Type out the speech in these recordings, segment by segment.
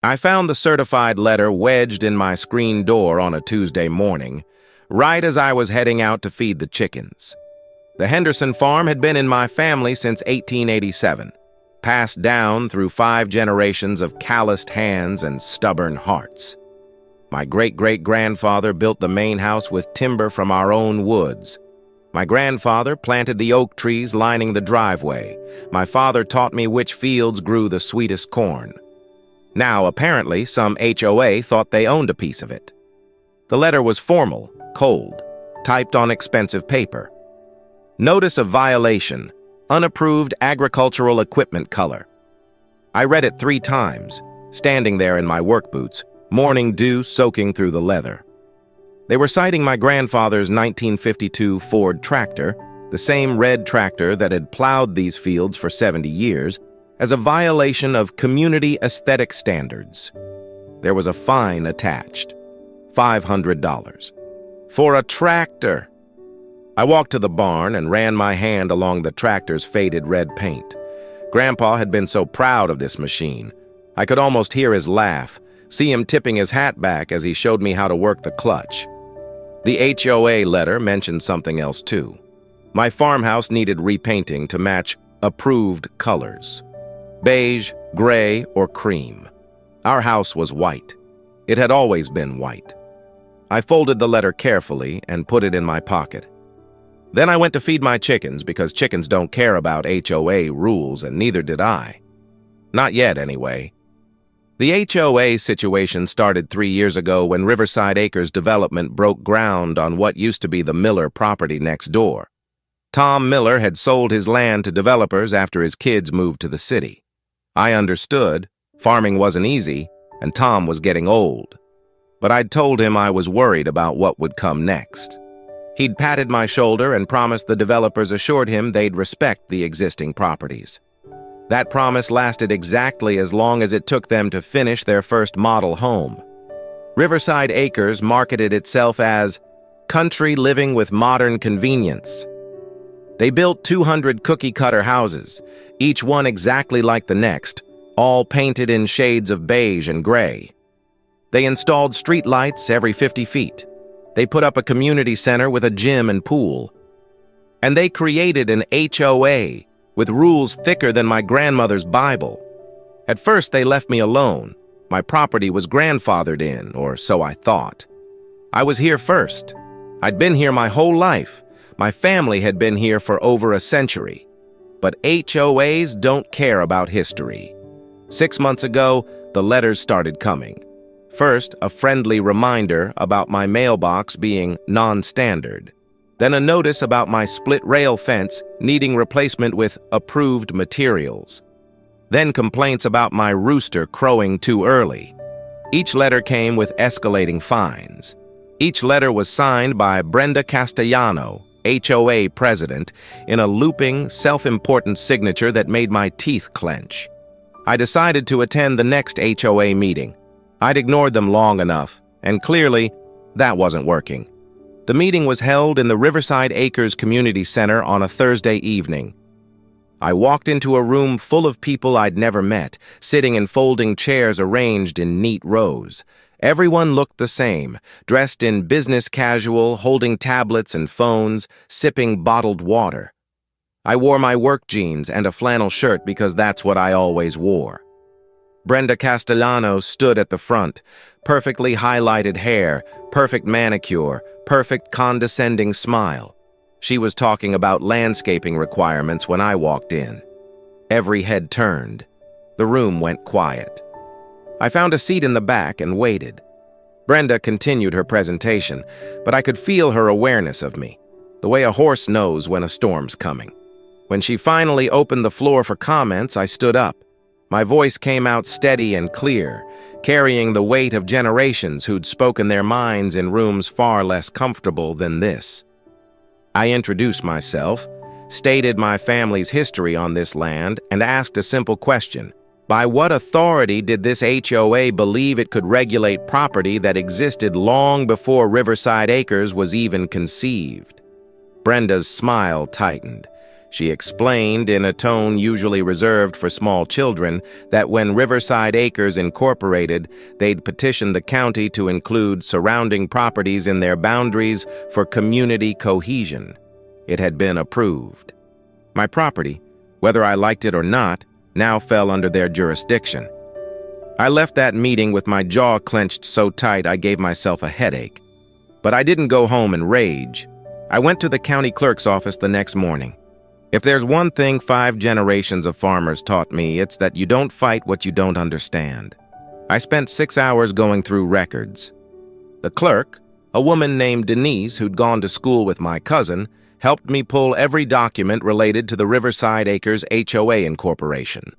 I found the certified letter wedged in my screen door on a Tuesday morning, right as I was heading out to feed the chickens. The Henderson farm had been in my family since 1887, passed down through 5 generations of calloused hands and stubborn hearts. My great-great-grandfather built the main house with timber from our own woods. My grandfather planted the oak trees lining the driveway. My father taught me which fields grew the sweetest corn. Now, apparently, some HOA thought they owned a piece of it. The letter was formal, cold, typed on expensive paper. Notice of violation, unapproved agricultural equipment color. I read it 3 times, standing there in my work boots, morning dew soaking through the leather. They were citing my grandfather's 1952 Ford tractor, the same red tractor that had plowed these fields for 70 years, as a violation of community aesthetic standards. There was a fine attached, $500. For a tractor! I walked to the barn and ran my hand along the tractor's faded red paint. Grandpa had been so proud of this machine. I could almost hear his laugh, see him tipping his hat back as he showed me how to work the clutch. The HOA letter mentioned something else too. My farmhouse needed repainting to match approved colors: beige, gray, or cream. Our house was white. It had always been white. I folded the letter carefully and put it in my pocket. Then I went to feed my chickens because chickens don't care about HOA rules, and neither did I. Not yet, anyway. The HOA situation started 3 years ago when Riverside Acres development broke ground on what used to be the Miller property next door. Tom Miller had sold his land to developers after his kids moved to the city. I understood, farming wasn't easy, and Tom was getting old. But I'd told him I was worried about what would come next. He'd patted my shoulder and promised the developers assured him they'd respect the existing properties. That promise lasted exactly as long as it took them to finish their first model home. Riverside Acres marketed itself as country living with modern convenience. They built 200 cookie-cutter houses, each one exactly like the next, all painted in shades of beige and gray. They installed street lights every 50 feet. They put up a community center with a gym and pool. And they created an HOA with rules thicker than my grandmother's Bible. At first, they left me alone. My property was grandfathered in, or so I thought. I was here first. I'd been here my whole life. My family had been here for over a century. But HOAs don't care about history. 6 months ago, the letters started coming. First, a friendly reminder about my mailbox being non-standard. Then a notice about my split-rail fence needing replacement with approved materials. Then complaints about my rooster crowing too early. Each letter came with escalating fines. Each letter was signed by Brenda Castellano, HOA president, in a looping, self-important signature that made my teeth clench. I decided to attend the next HOA meeting. I'd ignored them long enough, and clearly, that wasn't working. The meeting was held in the Riverside Acres Community Center on a Thursday evening. I walked into a room full of people I'd never met, sitting in folding chairs arranged in neat rows. Everyone looked the same, dressed in business casual, holding tablets and phones, sipping bottled water. I wore my work jeans and a flannel shirt because that's what I always wore. Brenda Castellano stood at the front, perfectly highlighted hair, perfect manicure, perfect condescending smile. She was talking about landscaping requirements when I walked in. Every head turned. The room went quiet. I found a seat in the back and waited. Brenda continued her presentation, but I could feel her awareness of me, the way a horse knows when a storm's coming. When she finally opened the floor for comments, I stood up. My voice came out steady and clear, carrying the weight of generations who'd spoken their minds in rooms far less comfortable than this. I introduced myself, stated my family's history on this land, and asked a simple question. By what authority did this HOA believe it could regulate property that existed long before Riverside Acres was even conceived? Brenda's smile tightened. She explained in a tone usually reserved for small children that when Riverside Acres incorporated, they'd petition the county to include surrounding properties in their boundaries for community cohesion. It had been approved. My property, whether I liked it or not, now fell under their jurisdiction. I left that meeting with my jaw clenched so tight I gave myself a headache. But I didn't go home and rage. I went to the county clerk's office the next morning. If there's one thing 5 generations of farmers taught me, it's that you don't fight what you don't understand. I spent 6 hours going through records. The clerk, a woman named Denise who'd gone to school with my cousin, helped me pull every document related to the Riverside Acres HOA incorporation.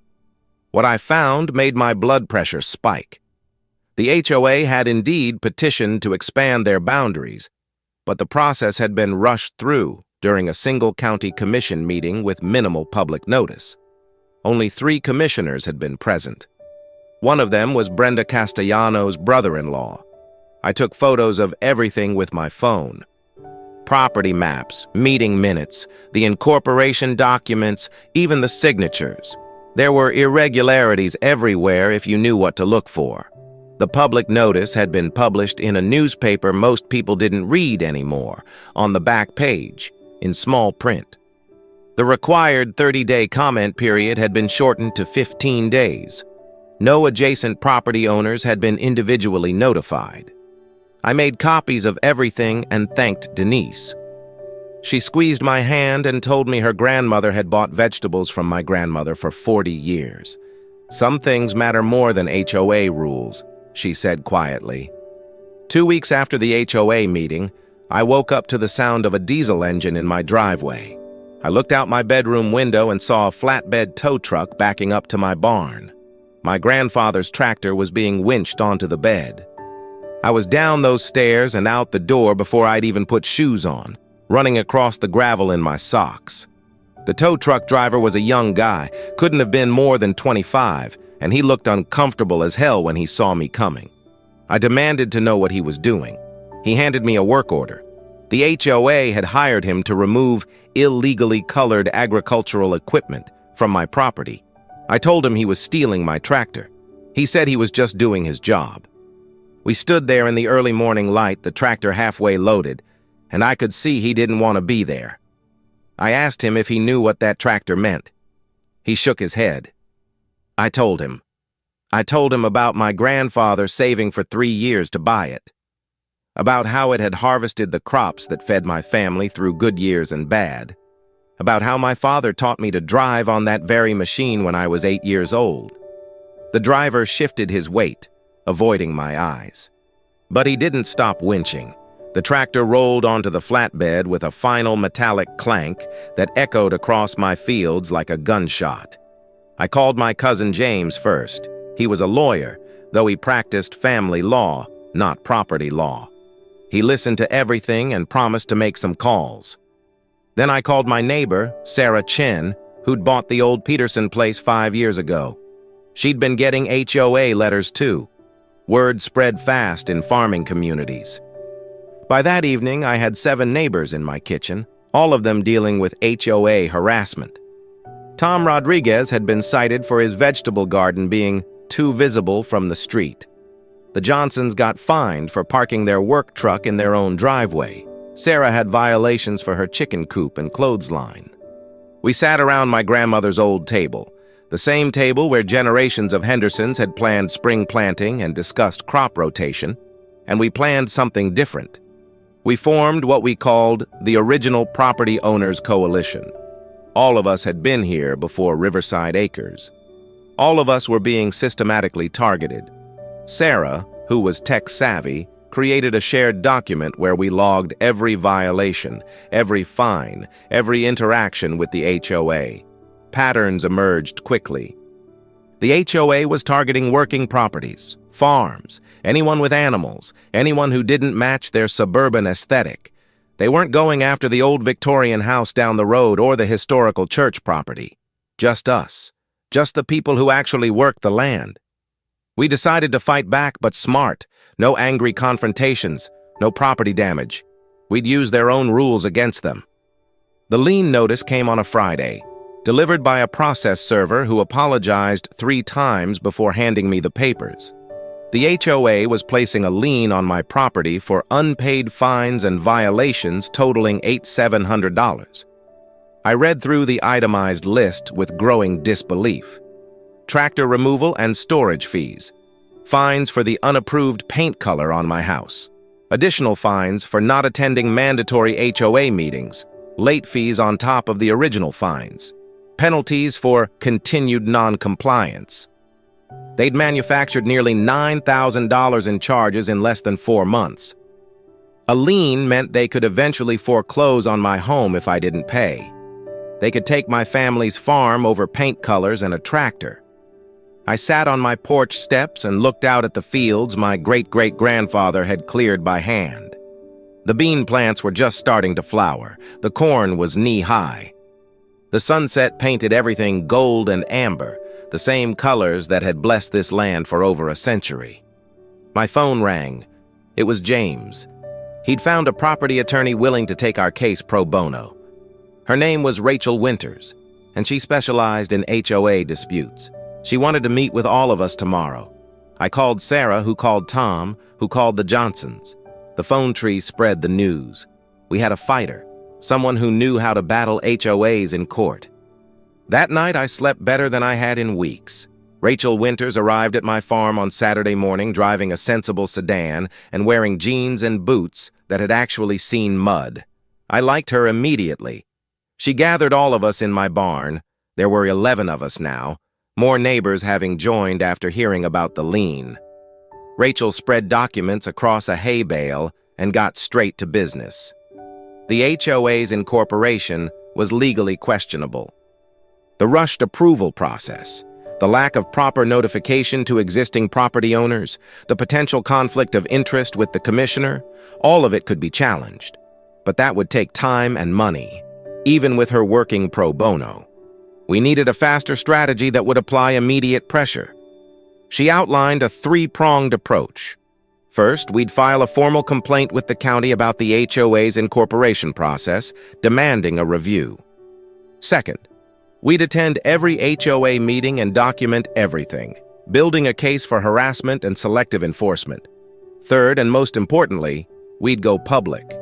What I found made my blood pressure spike. The HOA had indeed petitioned to expand their boundaries, but the process had been rushed through during a single county commission meeting with minimal public notice. Only 3 commissioners had been present. One of them was Brenda Castellano's brother-in-law. I took photos of everything with my phone. Property maps, meeting minutes, the incorporation documents, even the signatures. There were irregularities everywhere if you knew what to look for. The public notice had been published in a newspaper most people didn't read anymore, on the back page, in small print. The required 30-day comment period had been shortened to 15 days. No adjacent property owners had been individually notified. I made copies of everything and thanked Denise. She squeezed my hand and told me her grandmother had bought vegetables from my grandmother for 40 years. Some things matter more than HOA rules, she said quietly. 2 weeks after the HOA meeting, I woke up to the sound of a diesel engine in my driveway. I looked out my bedroom window and saw a flatbed tow truck backing up to my barn. My grandfather's tractor was being winched onto the bed. I was down those stairs and out the door before I'd even put shoes on, running across the gravel in my socks. The tow truck driver was a young guy, couldn't have been more than 25, and he looked uncomfortable as hell when he saw me coming. I demanded to know what he was doing. He handed me a work order. The HOA had hired him to remove illegally colored agricultural equipment from my property. I told him he was stealing my tractor. He said he was just doing his job. We stood there in the early morning light, the tractor halfway loaded, and I could see he didn't want to be there. I asked him if he knew what that tractor meant. He shook his head. I told him. I told him about my grandfather saving for 3 years to buy it, about how it had harvested the crops that fed my family through good years and bad, about how my father taught me to drive on that very machine when I was 8 years old. The driver shifted his weight, avoiding my eyes. But he didn't stop winching. The tractor rolled onto the flatbed with a final metallic clank that echoed across my fields like a gunshot. I called my cousin James first. He was a lawyer, though he practiced family law, not property law. He listened to everything and promised to make some calls. Then I called my neighbor, Sarah Chen, who'd bought the old Peterson place 5 years ago. She'd been getting HOA letters too. Word spread fast in farming communities. By that evening, I had 7 neighbors in my kitchen, all of them dealing with HOA harassment. Tom Rodriguez had been cited for his vegetable garden being too visible from the street. The Johnsons got fined for parking their work truck in their own driveway. Sarah had violations for her chicken coop and clothesline. We sat around my grandmother's old table, the same table where generations of Hendersons had planned spring planting and discussed crop rotation, and we planned something different. We formed what we called the Original Property Owners Coalition. All of us had been here before Riverside Acres. All of us were being systematically targeted. Sarah, who was tech-savvy, created a shared document where we logged every violation, every fine, every interaction with the HOA. Patterns emerged quickly. The HOA was targeting working properties, farms, anyone with animals, anyone who didn't match their suburban aesthetic. They weren't going after the old Victorian house down the road or the historical church property. Just us. Just the people who actually worked the land. We decided to fight back, but smart. No angry confrontations, no property damage. We'd use their own rules against them. The lien notice came on a Friday, delivered by a process server who apologized 3 times before handing me the papers. The HOA was placing a lien on my property for unpaid fines and violations totaling $8,700. I read through the itemized list with growing disbelief. Tractor removal and storage fees. Fines for the unapproved paint color on my house. Additional fines for not attending mandatory HOA meetings. Late fees on top of the original fines. Penalties for continued non-compliance. They'd manufactured nearly $9,000 in charges in less than 4 months. A lien meant they could eventually foreclose on my home if I didn't pay. They could take my family's farm over paint colors and a tractor. I sat on my porch steps and looked out at the fields my great-great-grandfather had cleared by hand. The bean plants were just starting to flower. The corn was knee-high. The sunset painted everything gold and amber, the same colors that had blessed this land for over a century. My phone rang. It was James. He'd found a property attorney willing to take our case pro bono. Her name was Rachel Winters, and she specialized in HOA disputes. She wanted to meet with all of us tomorrow. I called Sarah, who called Tom, who called the Johnsons. The phone tree spread the news. We had a fighter, someone who knew how to battle HOAs in court. That night, I slept better than I had in weeks. Rachel Winters arrived at my farm on Saturday morning driving a sensible sedan and wearing jeans and boots that had actually seen mud. I liked her immediately. She gathered all of us in my barn. There were 11 of us now, more neighbors having joined after hearing about the lien. Rachel spread documents across a hay bale and got straight to business. The HOA's incorporation was legally questionable. The rushed approval process, the lack of proper notification to existing property owners, the potential conflict of interest with the commissioner, all of it could be challenged. But that would take time and money, even with her working pro bono. We needed a faster strategy that would apply immediate pressure. She outlined a 3-pronged approach. First, we'd file a formal complaint with the county about the HOA's incorporation process, demanding a review. Second, we'd attend every HOA meeting and document everything, building a case for harassment and selective enforcement. Third, and most importantly, we'd go public.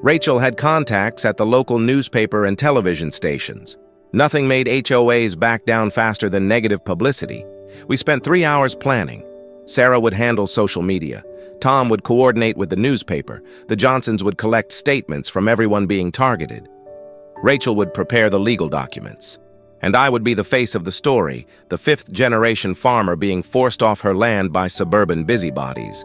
Rachel had contacts at the local newspaper and television stations. Nothing made HOAs back down faster than negative publicity. We spent 3 hours planning. Sarah would handle social media. Tom would coordinate with the newspaper. The Johnsons would collect statements from everyone being targeted. Rachel would prepare the legal documents. And I would be the face of the story, the 5th-generation farmer being forced off her land by suburban busybodies.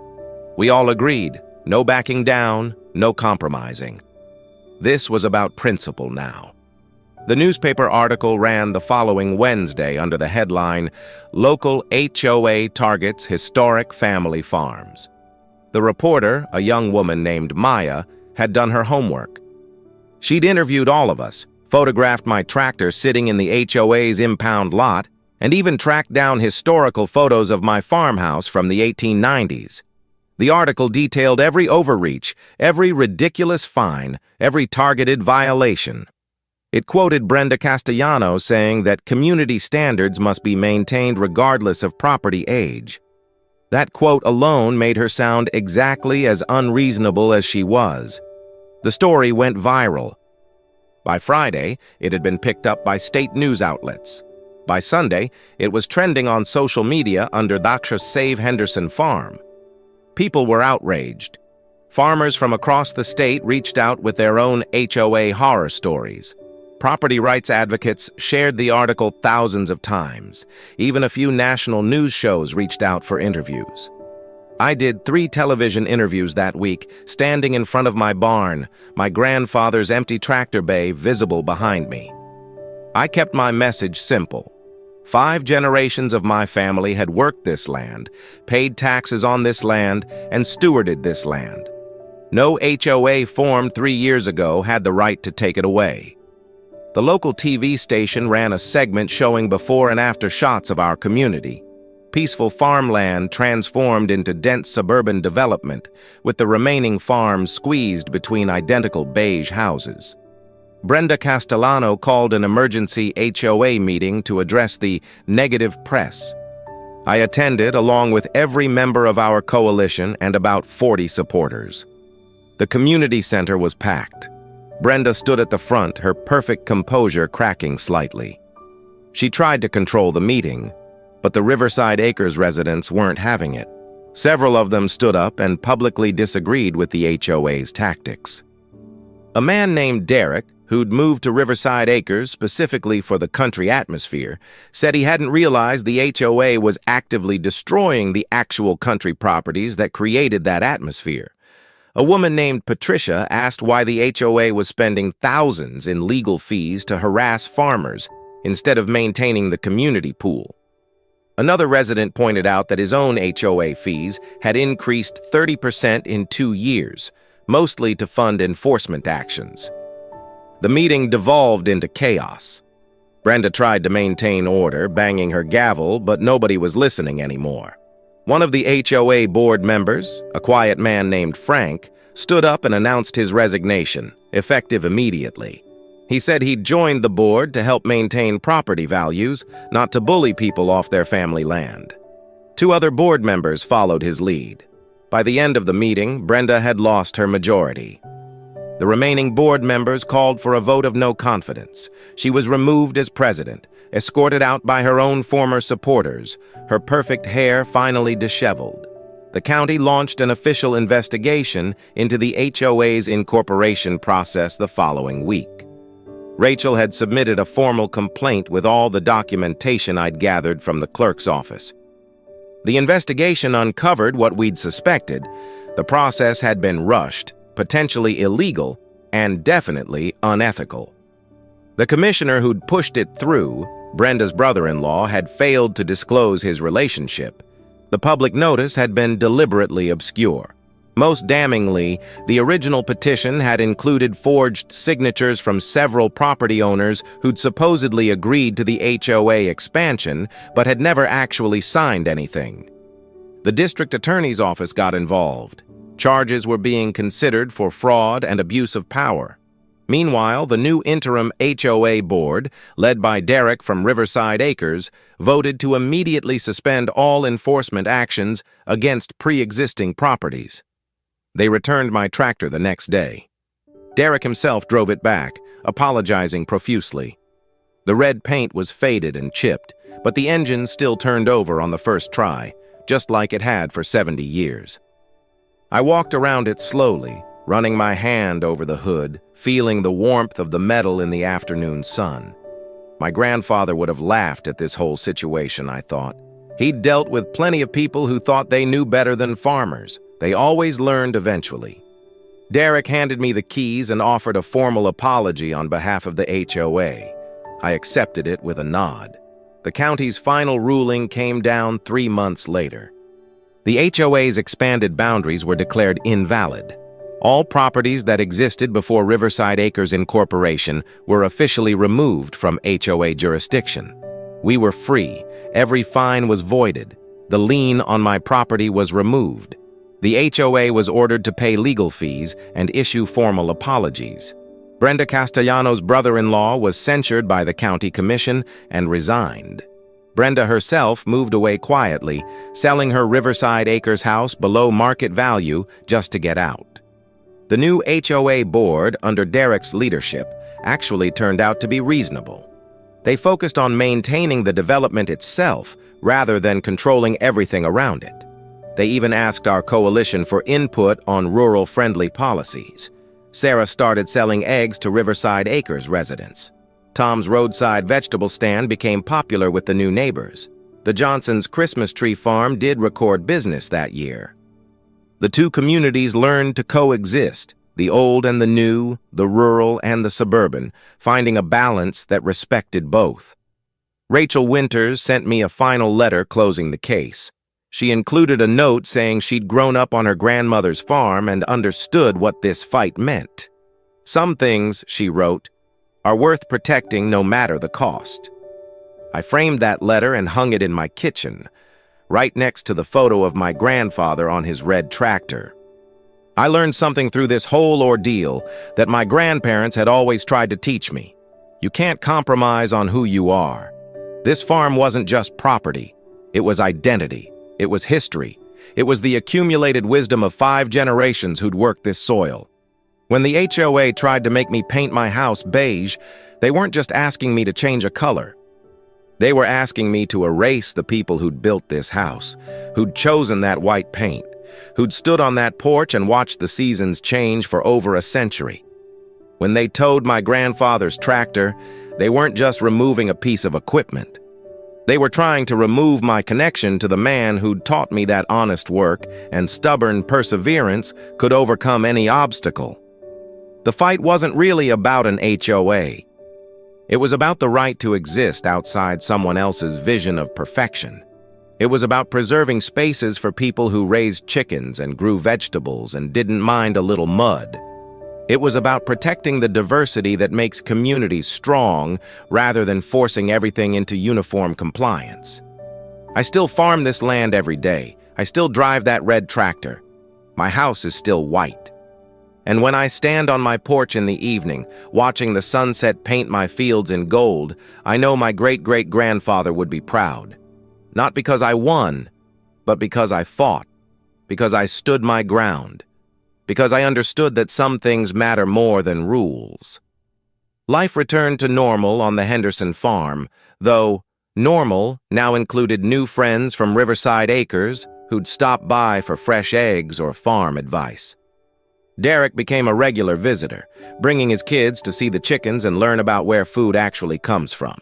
We all agreed, no backing down, no compromising. This was about principle now. The newspaper article ran the following Wednesday under the headline, "Local HOA Targets Historic Family Farms." The reporter, a young woman named Maya, had done her homework. She'd interviewed all of us, photographed my tractor sitting in the HOA's impound lot, and even tracked down historical photos of my farmhouse from the 1890s. The article detailed every overreach, every ridiculous fine, every targeted violation. It quoted Brenda Castellano saying that community standards must be maintained regardless of property age. That quote alone made her sound exactly as unreasonable as she was. The story went viral. By Friday, it had been picked up by state news outlets. By Sunday, it was trending on social media under the Save Henderson Farm. People were outraged. Farmers from across the state reached out with their own HOA horror stories. Property rights advocates shared the article thousands of times. Even a few national news shows reached out for interviews. I did 3 television interviews that week, standing in front of my barn, my grandfather's empty tractor bay visible behind me. I kept my message simple. 5 generations of my family had worked this land, paid taxes on this land, and stewarded this land. No HOA formed 3 years ago had the right to take it away. The local TV station ran a segment showing before and after shots of our community. Peaceful farmland transformed into dense suburban development, with the remaining farms squeezed between identical beige houses. Brenda Castellano called an emergency HOA meeting to address the negative press. I attended along with every member of our coalition and about 40 supporters. The community center was packed. Brenda stood at the front, her perfect composure cracking slightly. She tried to control the meeting, but the Riverside Acres residents weren't having it. Several of them stood up and publicly disagreed with the HOA's tactics. A man named Derek, who'd moved to Riverside Acres specifically for the country atmosphere, said he hadn't realized the HOA was actively destroying the actual country properties that created that atmosphere. A woman named Patricia asked why the HOA was spending thousands in legal fees to harass farmers instead of maintaining the community pool. Another resident pointed out that his own HOA fees had increased 30% in 2 years, mostly to fund enforcement actions. The meeting devolved into chaos. Brenda tried to maintain order, banging her gavel, but nobody was listening anymore. One of the HOA board members, a quiet man named Frank, stood up and announced his resignation, effective immediately. He said he'd joined the board to help maintain property values, not to bully people off their family land. 2 other board members followed his lead. By the end of the meeting, Brenda had lost her majority. The remaining board members called for a vote of no confidence. She was removed as president, escorted out by her own former supporters, her perfect hair finally disheveled. The county launched an official investigation into the HOA's incorporation process the following week. Rachel had submitted a formal complaint with all the documentation I'd gathered from the clerk's office. The investigation uncovered what we'd suspected. The process had been rushed, potentially illegal, and definitely unethical. The commissioner who'd pushed it through, Brenda's brother-in-law, had failed to disclose his relationship. The public notice had been deliberately obscure. Most damningly, the original petition had included forged signatures from several property owners who'd supposedly agreed to the HOA expansion, but had never actually signed anything. The district attorney's office got involved. Charges were being considered for fraud and abuse of power. Meanwhile, the new interim HOA board, led by Derek from Riverside Acres, voted to immediately suspend all enforcement actions against pre-existing properties. They returned my tractor the next day. Derek himself drove it back, apologizing profusely. The red paint was faded and chipped, but the engine still turned over on the first try, just like it had for 70 years. I walked around it slowly, running my hand over the hood, feeling the warmth of the metal in the afternoon sun. My grandfather would have laughed at this whole situation, I thought. He'd dealt with plenty of people who thought they knew better than farmers. They always learned eventually. Derek handed me the keys and offered a formal apology on behalf of the HOA. I accepted it with a nod. The county's final ruling came down 3 months later. The HOA's expanded boundaries were declared invalid. All properties that existed before Riverside Acres Incorporation were officially removed from HOA jurisdiction. We were free. Every fine was voided. The lien on my property was removed. The HOA was ordered to pay legal fees and issue formal apologies. Brenda Castellano's brother-in-law was censured by the county commission and resigned. Brenda herself moved away quietly, selling her Riverside Acres house below market value just to get out. The new HOA board, under Derek's leadership, actually turned out to be reasonable. They focused on maintaining the development itself rather than controlling everything around it. They even asked our coalition for input on rural-friendly policies. Sarah started selling eggs to Riverside Acres residents. Tom's roadside vegetable stand became popular with the new neighbors. The Johnsons' Christmas tree farm did record business that year. The two communities learned to coexist, the old and the new, the rural and the suburban, finding a balance that respected both. Rachel Winters sent me a final letter closing the case. She included a note saying she'd grown up on her grandmother's farm and understood what this fight meant. Some things, she wrote, are worth protecting no matter the cost. I framed that letter and hung it in my kitchen, right next to the photo of my grandfather on his red tractor. I learned something through this whole ordeal that my grandparents had always tried to teach me. You can't compromise on who you are. This farm wasn't just property. It was identity. It was history. It was the accumulated wisdom of 5 generations who'd worked this soil. When the HOA tried to make me paint my house beige, they weren't just asking me to change a color. They were asking me to erase the people who'd built this house, who'd chosen that white paint, who'd stood on that porch and watched the seasons change for over a century. When they towed my grandfather's tractor, they weren't just removing a piece of equipment. They were trying to remove my connection to the man who'd taught me that honest work and stubborn perseverance could overcome any obstacle. The fight wasn't really about an HOA. It was about the right to exist outside someone else's vision of perfection. It was about preserving spaces for people who raised chickens and grew vegetables and didn't mind a little mud. It was about protecting the diversity that makes communities strong rather than forcing everything into uniform compliance. I still farm this land every day. I still drive that red tractor. My house is still white. And when I stand on my porch in the evening, watching the sunset paint my fields in gold, I know my great-great-grandfather would be proud. Not because I won, but because I fought, because I stood my ground, because I understood that some things matter more than rules. Life returned to normal on the Henderson farm, though normal now included new friends from Riverside Acres who'd stop by for fresh eggs or farm advice. Derek became a regular visitor, bringing his kids to see the chickens and learn about where food actually comes from.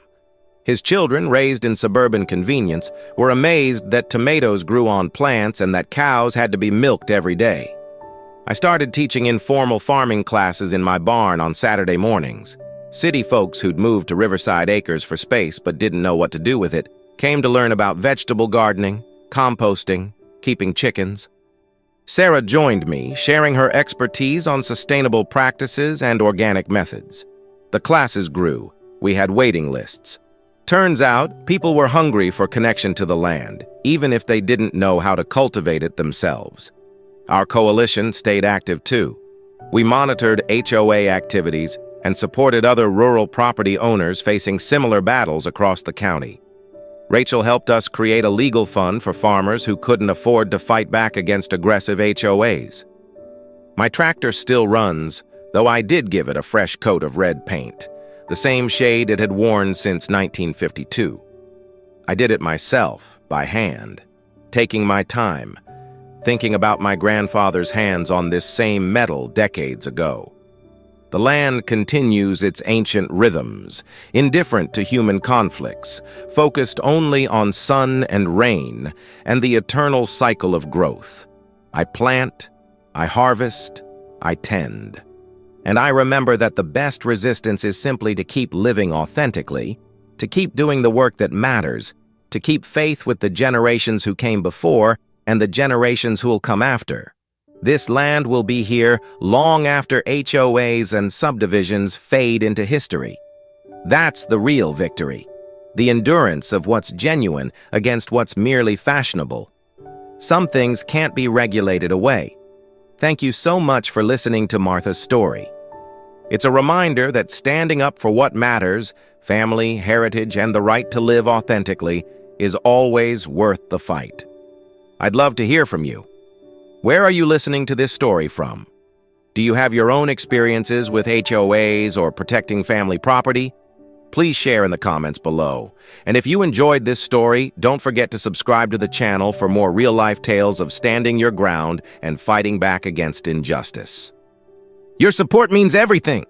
His children, raised in suburban convenience, were amazed that tomatoes grew on plants and that cows had to be milked every day. I started teaching informal farming classes in my barn on Saturday mornings. City folks who'd moved to Riverside Acres for space but didn't know what to do with it came to learn about vegetable gardening, composting, keeping chickens. Sarah joined me, sharing her expertise on sustainable practices and organic methods. The classes grew. We had waiting lists. Turns out, people were hungry for connection to the land, even if they didn't know how to cultivate it themselves. Our coalition stayed active too. We monitored HOA activities and supported other rural property owners facing similar battles across the county. Rachel helped us create a legal fund for farmers who couldn't afford to fight back against aggressive HOAs. My tractor still runs, though I did give it a fresh coat of red paint, the same shade it had worn since 1952. I did it myself, by hand, taking my time, thinking about my grandfather's hands on this same metal decades ago. The land continues its ancient rhythms, indifferent to human conflicts, focused only on sun and rain and the eternal cycle of growth. I plant, I harvest, I tend. And I remember that the best resistance is simply to keep living authentically, to keep doing the work that matters, to keep faith with the generations who came before and the generations who'll come after. This land will be here long after HOAs and subdivisions fade into history. That's the real victory, the endurance of what's genuine against what's merely fashionable. Some things can't be regulated away. Thank you so much for listening to Martha's story. It's a reminder that standing up for what matters, family, heritage, and the right to live authentically, is always worth the fight. I'd love to hear from you. Where are you listening to this story from? Do you have your own experiences with HOAs or protecting family property? Please share in the comments below. And if you enjoyed this story, don't forget to subscribe to the channel for more real-life tales of standing your ground and fighting back against injustice. Your support means everything.